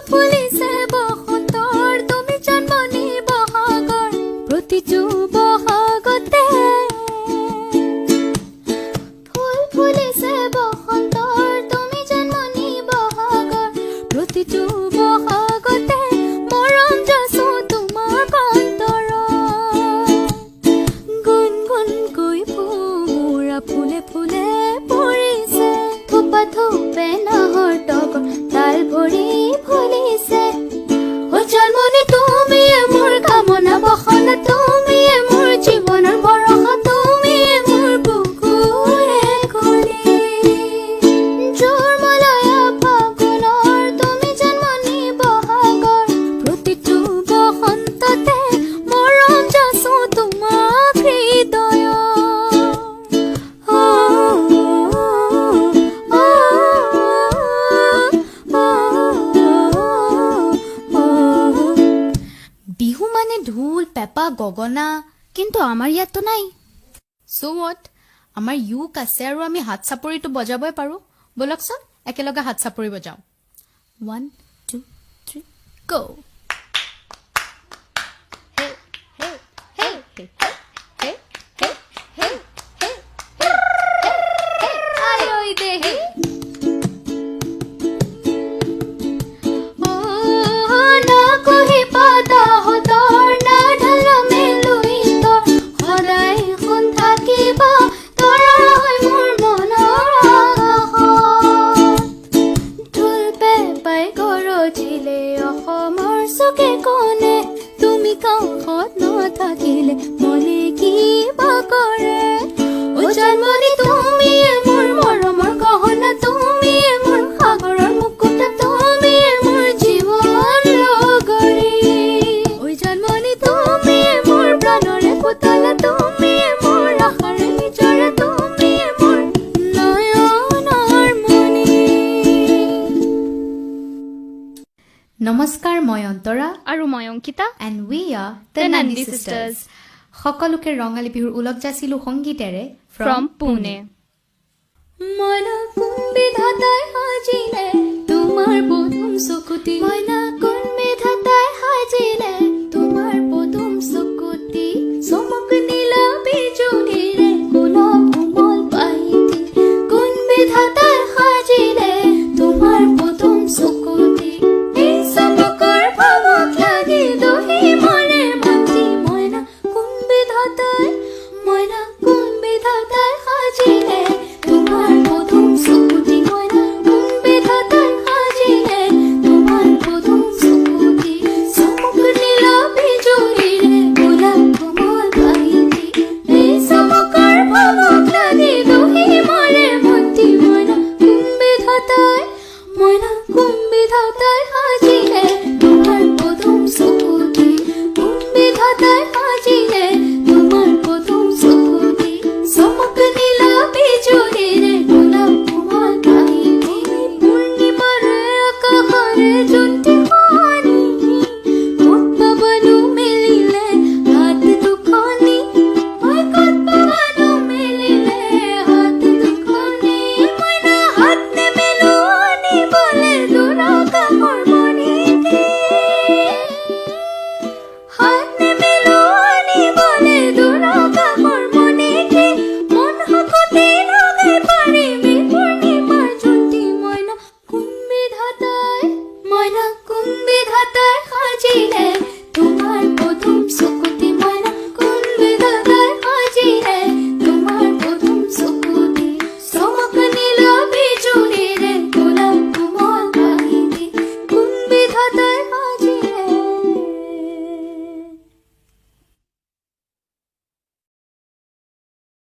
ফুলিছে বসন্তৰ তুমি জন্মনি বহাগৰ প্ৰতিটো বহাগতে ফুল ফুলিছে বসন্তৰ তুমি জন্মনি বহাগৰ প্ৰতিটো বহাগতে মৰম যাচো তোমাৰ কন্তৰত গুণ গুণকৈ ভোমোৰা ফুলে ফুলে পৰিছে থোপা থোপে নাহৰ তগৰ তাল ভৰি ফুলিছে ও জন্মনি তুমিয়ে মোৰ কামনা বসনা তুমিয়ে মোৰ জীৱনৰ ভৰসা তুমিয়ে মোৰ বুকুৰে খুলি জোৰ মলয়া ফাগুনৰ তুমি জন্মনি বহাগৰ প্ৰতিটো বসন্ততে মৰম যাচো তোমাক হৃদয়ৰ বিহু মানে ঢোল পেপা গগনা কিন্তু আমাৰ ইয়াততো নাই সো হোৱাট আমাৰ ইউক আছে আৰু আমি হাত চাপৰিটো বজাবই পাৰো বলকচোন একেলগে হাত চাপৰি বজাও 1 2 3 গো হে হে হে হে হে হে হে আয় ওই দেহি তুমি কাষত নাথাকিলে মনে কিবা কৰে ও জন্মনি তুমিয়ে মোৰ মৰমৰ গহনা তুমিয়ে মোৰ সাগৰৰ মুকুতা তুমিয়ে মোৰ জীৱন লগৰী ঐ জন্মনি তুমিয়ে মোৰ প্ৰাণৰে পুতলা তুমিয়ে মোৰ আশাৰে নিজৰে তুমিয়ে মোৰ নয়নৰ মণি নমস্কাৰ মই অন্তৰা আৰু মই Ankita and we are the Nandi Sisters. সকলোকে ৰঙালী বিহুৰ উলগ যাচিলো সংগীতেৰে from Pune. মইনা কোন বিধাতাই সাজিলে তোমাৰ পদুম চকুতি মইনা কোন বিধাতাই সাজিলে তোমাৰ পদুম চকুতি চমক নীলা বিজুলীৰে গোলাপ কোমল পাইতি কোন বিধাতাই সাজিলে তোমাৰ পদুম চকুতি এই চমকৰ ভাৱক লাগি দহি মনে মাতি মইনা কোন বিধাতাই সাজিলে তোমাৰ পদুম চকুতি মইনা কোন বিধাতাই সাজিলে তোমাৰ পদুম চকুতি চমক নীলা বিজুলীৰে গোলাপ কোমল পাইতি এই চমকৰ ভাৱক লাগি দহি মনে মাতি মইনা কোন বিধাতাই সাজিলে